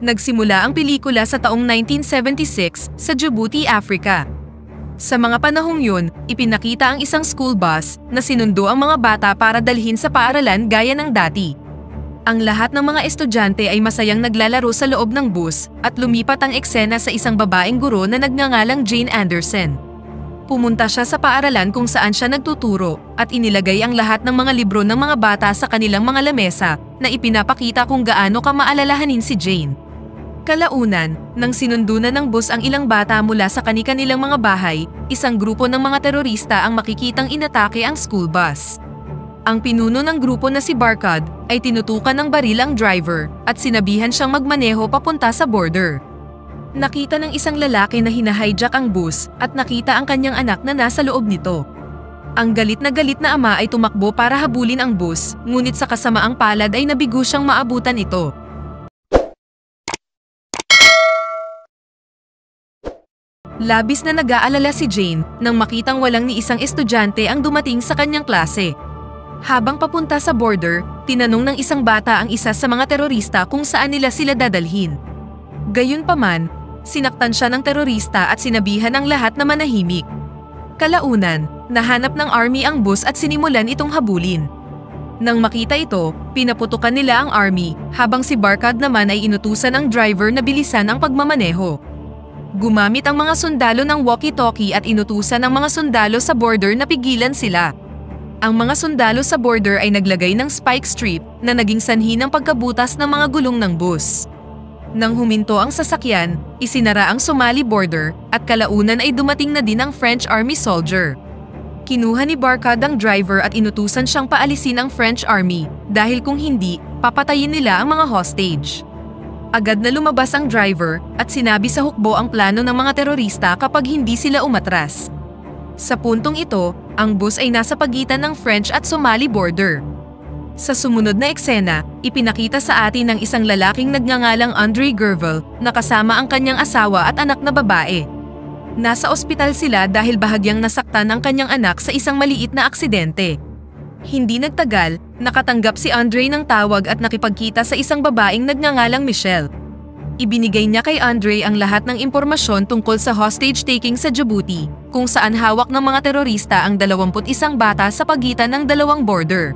Nagsimula ang pelikula sa taong 1976 sa Djibouti, Africa. Sa mga panahong yun, ipinakita ang isang school bus na sinundo ang mga bata para dalhin sa paaralan gaya ng dati. Ang lahat ng mga estudyante ay masayang naglalaro sa loob ng bus at lumipat ang eksena sa isang babaeng guro na nagngangalang Jane Anderson. Pumunta siya sa paaralan kung saan siya nagtuturo at inilagay ang lahat ng mga libro ng mga bata sa kanilang mga lamesa na ipinapakita kung gaano kamaalalahanin si Jane. Kalaunan, nang sinundo na ng bus ang ilang bata mula sa kani-kanilang mga bahay, isang grupo ng mga terorista ang makikitang inatake ang school bus. Ang pinuno ng grupo na si Barkhad ay tinutukan ng baril ang driver at sinabihan siyang magmaneho papunta sa border. Nakita ng isang lalaki na hinahijack ang bus at nakita ang kanyang anak na nasa loob nito. Ang galit na ama ay tumakbo para habulin ang bus, ngunit sa kasamaang palad ay nabigo siyang maabutan ito. Labis na nag-aalala si Jane nang makitang walang ni isang estudyante ang dumating sa kanyang klase. Habang papunta sa border, tinanong ng isang bata ang isa sa mga terorista kung saan nila sila dadalhin. Gayunpaman, sinaktan siya ng terorista at sinabihan ang lahat na manahimik. Kalaunan, nahanap ng army ang bus at sinimulan itong habulin. Nang makita ito, pinaputukan nila ang army, habang si Barkhad naman ay inutusan ang driver na bilisan ang pagmamaneho. Gumamit ang mga sundalo ng walkie-talkie at inutusan ang mga sundalo sa border na pigilan sila. Ang mga sundalo sa border ay naglagay ng spike strip na naging sanhi ng pagkabutas ng mga gulong ng bus. Nang huminto ang sasakyan, isinara ang Somali border at kalaunan ay dumating na din ang French Army soldier. Kinuha ni Barkhad ang driver at inutusan siyang paalisin ang French Army dahil kung hindi, papatayin nila ang mga hostage. Agad na lumabas ang driver at sinabi sa hukbo ang plano ng mga terorista kapag hindi sila umatras. Sa puntong ito, ang bus ay nasa pagitan ng French at Somali border. Sa sumunod na eksena, ipinakita sa atin ng isang lalaking nagngangalang Andre Gervil na kasama ang kanyang asawa at anak na babae. Nasa ospital sila dahil bahagyang nasaktan ang kanyang anak sa isang maliit na aksidente. Hindi nagtagal, nakatanggap si Andre ng tawag at nakipagkita sa isang babaeng nagngangalang Michelle. Ibinigay niya kay Andre ang lahat ng impormasyon tungkol sa hostage-taking sa Djibouti, kung saan hawak ng mga terorista ang 21 bata sa pagitan ng dalawang border.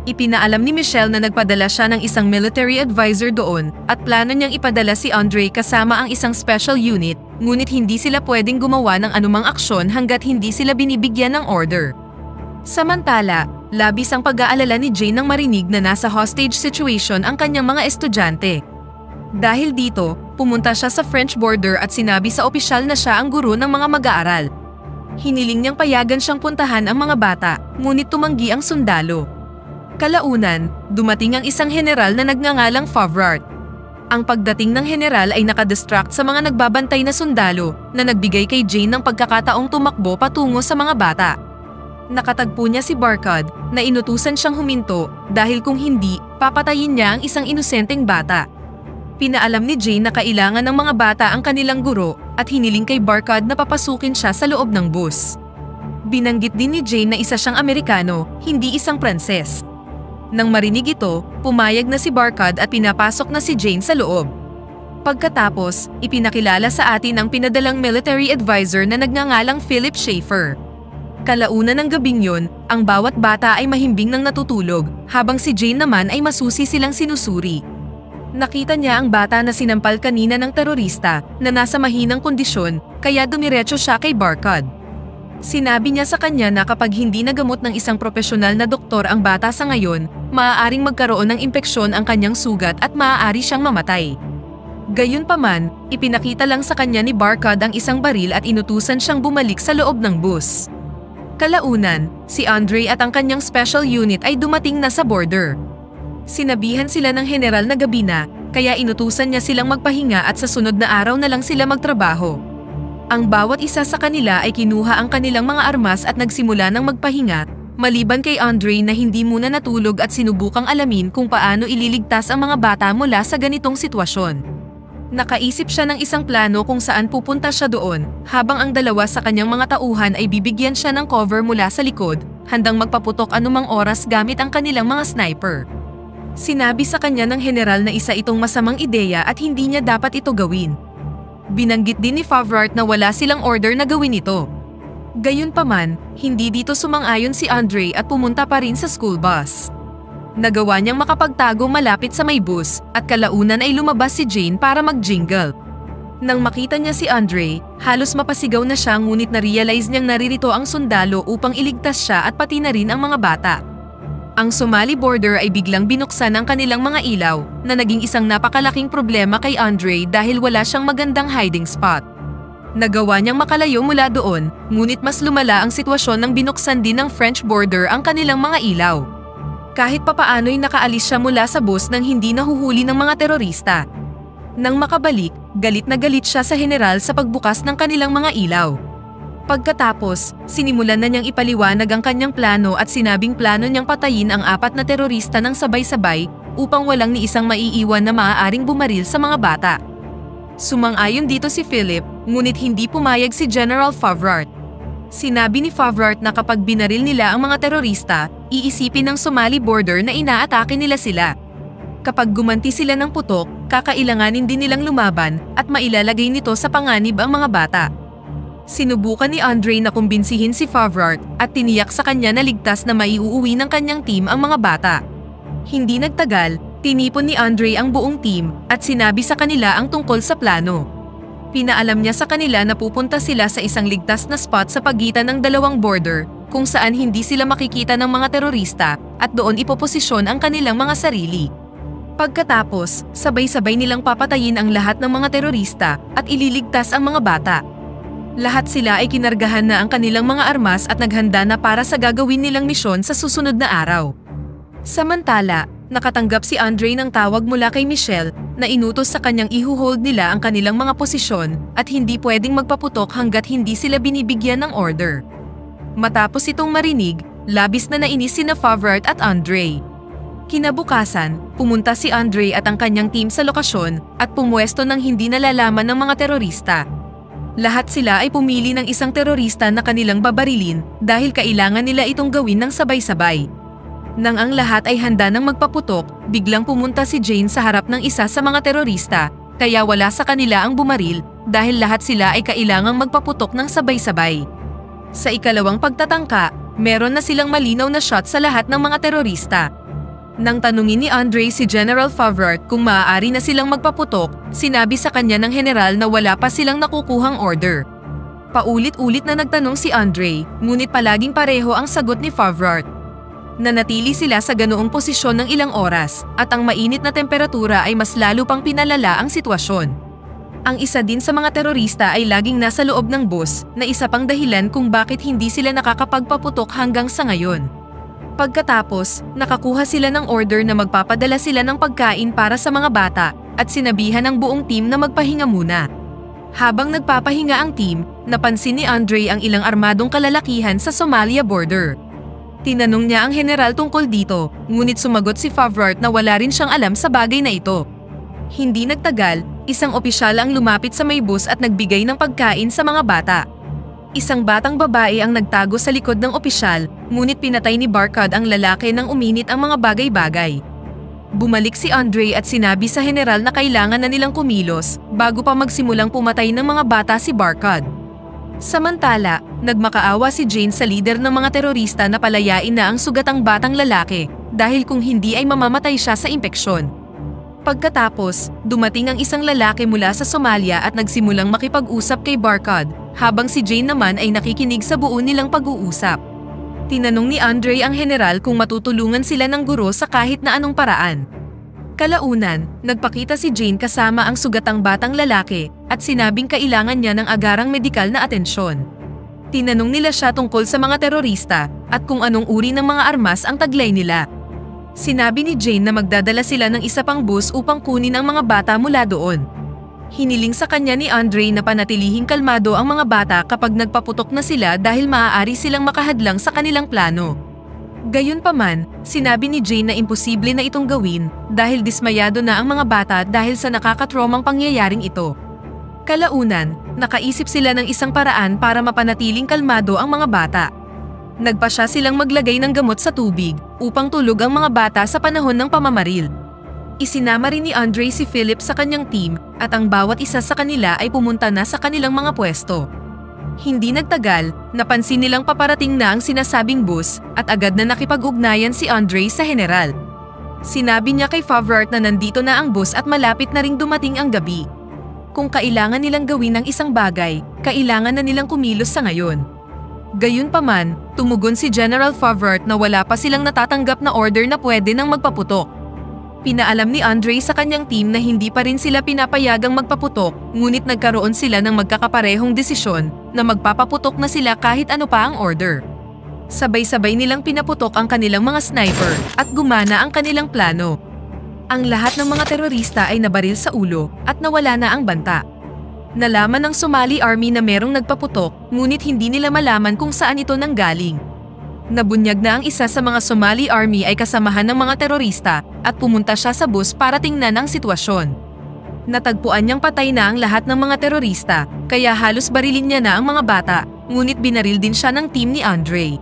Ipinaalam ni Michelle na nagpadala siya ng isang military advisor doon at plano niyang ipadala si Andre kasama ang isang special unit, ngunit hindi sila pwedeng gumawa ng anumang aksyon hanggat hindi sila binibigyan ng order. Samantala, labis ang pag-aalala ni Jane nang marinig na nasa hostage situation ang kanyang mga estudyante. Dahil dito, pumunta siya sa French border at sinabi sa opisyal na siya ang guro ng mga mag-aaral. Hiniling niyang payagan siyang puntahan ang mga bata, ngunit tumanggi ang sundalo. Kalaunan, dumating ang isang general na nagngangalang Favrart. Ang pagdating ng general ay nakadistract sa mga nagbabantay na sundalo na nagbigay kay Jane ng pagkakataong tumakbo patungo sa mga bata. Nakatagpo niya si Barkhad na inutusan siyang huminto dahil kung hindi, papatayin niya ang isang inosenteng bata. Pinaalam ni Jane na kailangan ng mga bata ang kanilang guro at hiniling kay Barkhad na papasukin siya sa loob ng bus. Binanggit din ni Jane na isa siyang Amerikano, hindi isang Pranses. Nang marinig ito, pumayag na si Barkhad at pinapasok na si Jane sa loob. Pagkatapos, ipinakilala sa atin ang pinadalang military advisor na nagngangalang Philip Schaefer. Kalaunan ng gabing yun, ang bawat bata ay mahimbing nang natutulog, habang si Jane naman ay masusi silang sinusuri. Nakita niya ang bata na sinampal kanina ng terorista na nasa mahinang kondisyon, kaya dumiretso siya kay Barkhad. Sinabi niya sa kanya na kapag hindi nagamot ng isang profesional na doktor ang bata sa ngayon, maaaring magkaroon ng impeksyon ang kanyang sugat at maaari siyang mamatay. Gayunpaman, ipinakita lang sa kanya ni Barkhad ang isang baril at inutusan siyang bumalik sa loob ng bus. Kalaunan, si Andre at ang kanyang special unit ay dumating na sa border. Sinabihan sila ng general na gabi na, kaya inutusan niya silang magpahinga at sa sunod na araw na lang sila magtrabaho. Ang bawat isa sa kanila ay kinuha ang kanilang mga armas at nagsimula ng magpahinga, maliban kay Andre na hindi muna natulog at sinubukang alamin kung paano ililigtas ang mga bata mula sa ganitong sitwasyon. Nakaisip siya ng isang plano kung saan pupunta siya doon, habang ang dalawa sa kanyang mga tauhan ay bibigyan siya ng cover mula sa likod, handang magpaputok anumang oras gamit ang kanilang mga sniper. Sinabi sa kanya ng general na isa itong masamang ideya at hindi niya dapat ito gawin. Binanggit din ni Favart na wala silang order na gawin ito. Gayunpaman, hindi dito sumang-ayon si Andre at pumunta pa rin sa school bus. Nagawa niyang makapagtago malapit sa may bus at kalaunan ay lumabas si Jane para mag-jingle. Nang makita niya si Andre, halos mapasigaw na siya ngunit na-realize niyang naririto ang sundalo upang iligtas siya at pati na rin ang mga bata. Ang Somali border ay biglang binuksan ang kanilang mga ilaw na naging isang napakalaking problema kay Andre dahil wala siyang magandang hiding spot. Nagawa niyang makalayo mula doon, ngunit mas lumala ang sitwasyon nang binuksan din ng French border ang kanilang mga ilaw. Kahit papaano'y nakaalis siya mula sa bus nang hindi nahuhuli ng mga terorista. Nang makabalik, galit na galit siya sa general sa pagbukas ng kanilang mga ilaw. Pagkatapos, sinimulan na niyang ipaliwanag ang kanyang plano at sinabing plano niyang patayin ang 4 na terorista ng sabay-sabay upang walang ni isang maiiwan na maaaring bumaril sa mga bata. Sumang-ayon dito si Philip, ngunit hindi pumayag si General Favart. Sinabi ni Favart na kapag binaril nila ang mga terorista, iisipin ng Somali border na inaatake nila sila. Kapag gumanti sila ng putok, kakailanganin din nilang lumaban at mailalagay nito sa panganib ang mga bata. Sinubukan ni Andre na kumbinsihin si Favart at tiniyak sa kanya na ligtas na maiuuwi ng kanyang team ang mga bata. Hindi nagtagal, tinipon ni Andre ang buong team at sinabi sa kanila ang tungkol sa plano. Pinaalam niya sa kanila na pupunta sila sa isang ligtas na spot sa pagitan ng 2 border kung saan hindi sila makikita ng mga terorista at doon ipoposisyon ang kanilang mga sarili. Pagkatapos, sabay-sabay nilang papatayin ang lahat ng mga terorista at ililigtas ang mga bata. Lahat sila ay kinargahan na ang kanilang mga armas at naghanda na para sa gagawin nilang misyon sa susunod na araw. Samantala, nakatanggap si Andre ng tawag mula kay Michelle na inutos sa kanyang ihuhold nila ang kanilang mga posisyon at hindi pwedeng magpaputok hanggat hindi sila binibigyan ng order. Matapos itong marinig, labis na nainis sina Favart at Andre. Kinabukasan, pumunta si Andre at ang kanyang team sa lokasyon at pumwesto ng hindi nalalaman ng mga terorista. Lahat sila ay pumili ng isang terorista na kanilang babarilin dahil kailangan nila itong gawin ng sabay-sabay. Nang ang lahat ay handa ng magpaputok, biglang pumunta si Jane sa harap ng isa sa mga terorista, kaya wala sa kanila ang bumaril dahil lahat sila ay kailangang magpaputok ng sabay-sabay. Sa ikalawang pagtatangka, meron na silang malinaw na shot sa lahat ng mga terorista. Nang tanungin ni Andre si General Favart kung maaari na silang magpaputok, sinabi sa kanya ng general na wala pa silang nakukuhang order. Paulit-ulit na nagtanong si Andre, ngunit palaging pareho ang sagot ni Favart. Nanatili sila sa ganoong posisyon ng ilang oras, at ang mainit na temperatura ay mas lalo pang pinalala ang sitwasyon. Ang isa din sa mga terorista ay laging nasa loob ng bus, na isa pang dahilan kung bakit hindi sila nakakapagpaputok hanggang sa ngayon. Pagkatapos, nakakuha sila ng order na magpapadala sila ng pagkain para sa mga bata at sinabihan ng buong team na magpahinga muna. Habang nagpapahinga ang team, napansin ni Andre ang ilang armadong kalalakihan sa Somalia border. Tinanong niya ang general tungkol dito, ngunit sumagot si Favart na wala rin siyang alam sa bagay na ito. Hindi nagtagal, isang opisyal ang lumapit sa may bus at nagbigay ng pagkain sa mga bata. Isang batang babae ang nagtago sa likod ng opisyal, ngunit pinatay ni Barkad ang lalaki nang uminit ang mga bagay-bagay. Bumalik si Andre at sinabi sa general na kailangan na nilang kumilos bago pa magsimulang pumatay ng mga bata si Barkad. Samantala, nagmakaawa si Jane sa lider ng mga terorista na palayain na ang sugatang batang lalaki dahil kung hindi ay mamamatay siya sa impeksyon. Pagkatapos, dumating ang isang lalaki mula sa Somalia at nagsimulang makipag-usap kay Barkad, habang si Jane naman ay nakikinig sa buo nilang pag-uusap. Tinanong ni Andre ang general kung matutulungan sila ng guro sa kahit na anong paraan. Kalaunan, nagpakita si Jane kasama ang sugatang batang lalaki at sinabing kailangan niya ng agarang medikal na atensyon. Tinanong nila siya tungkol sa mga terorista at kung anong uri ng mga armas ang taglay nila. Sinabi ni Jane na magdadala sila ng isa pang bus upang kunin ang mga bata mula doon. Hiniling sa kanya ni Andre na panatilihing kalmado ang mga bata kapag nagpaputok na sila dahil maaari silang makahadlang sa kanilang plano. Gayunpaman, sinabi ni Jane na imposible na itong gawin dahil dismayado na ang mga bata dahil sa nakakatromang pangyayaring ito. Kalaunan, nakaisip sila ng isang paraan para mapanatiling kalmado ang mga bata. Nagpasya silang maglagay ng gamot sa tubig upang tulog ang mga bata sa panahon ng pamamaril. Isinama rin ni Andre si Philip sa kanyang team at ang bawat isa sa kanila ay pumunta na sa kanilang mga pwesto. Hindi nagtagal, napansin nilang paparating na ang sinasabing bus at agad na nakipag-ugnayan si Andre sa general. Sinabi niya kay Favart na nandito na ang bus at malapit na ring dumating ang gabi. Kung kailangan nilang gawin ang isang bagay, kailangan na nilang kumilos sa ngayon. Gayunpaman, tumugon si General Favart na wala pa silang natatanggap na order na pwede nang magpaputok. Pinaalam ni Andre sa kanyang team na hindi pa rin sila pinapayagang magpaputok, ngunit nagkaroon sila ng magkakaparehong desisyon na magpapaputok na sila kahit ano pa ang order. Sabay-sabay nilang pinaputok ang kanilang mga sniper at gumana ang kanilang plano. Ang lahat ng mga terorista ay nabaril sa ulo at nawala na ang banta. Nalaman ng Somali Army na merong nagpaputok, ngunit hindi nila malaman kung saan ito nanggaling. Nabunyag na ang isa sa mga Somali Army ay kasamahan ng mga terorista at pumunta siya sa bus para tingnan ang sitwasyon. Natagpuan niyang patay na ang lahat ng mga terorista, kaya halos barilin niya na ang mga bata, ngunit binaril din siya ng team ni Andre.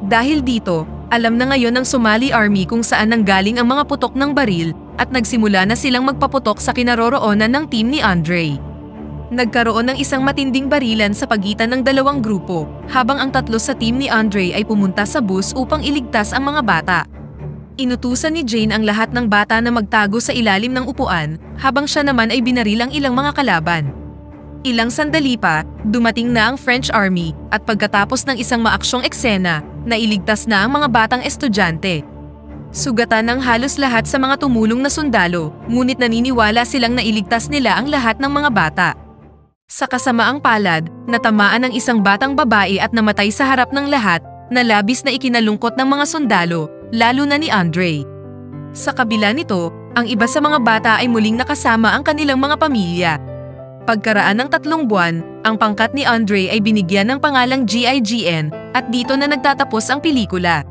Dahil dito, alam na ngayon ng Somali Army kung saan nanggaling ang mga putok ng baril at nagsimula na silang magpaputok sa kinaroroonan ng team ni Andre. Nagkaroon ng isang matinding barilan sa pagitan ng dalawang grupo, habang ang tatlo sa team ni Andre ay pumunta sa bus upang iligtas ang mga bata. Inutusan ni Jane ang lahat ng bata na magtago sa ilalim ng upuan, habang siya naman ay binaril ang ilang mga kalaban. Ilang sandali pa, dumating na ang French Army at pagkatapos ng isang maaksyong eksena, nailigtas na ang mga batang estudyante. Sugatan ng halos lahat sa mga tumulong na sundalo, ngunit naniniwala silang nailigtas nila ang lahat ng mga bata. Sa kasamaang palad, natamaan ang isang batang babae at namatay sa harap ng lahat, na labis na ikinalungkot ng mga sundalo, lalo na ni Andre. Sa kabila nito, ang iba sa mga bata ay muling nakasama ang kanilang mga pamilya. Pagkaraan ng 3 buwan, ang pangkat ni Andre ay binigyan ng pangalang GIGN at dito na nagtatapos ang pelikula.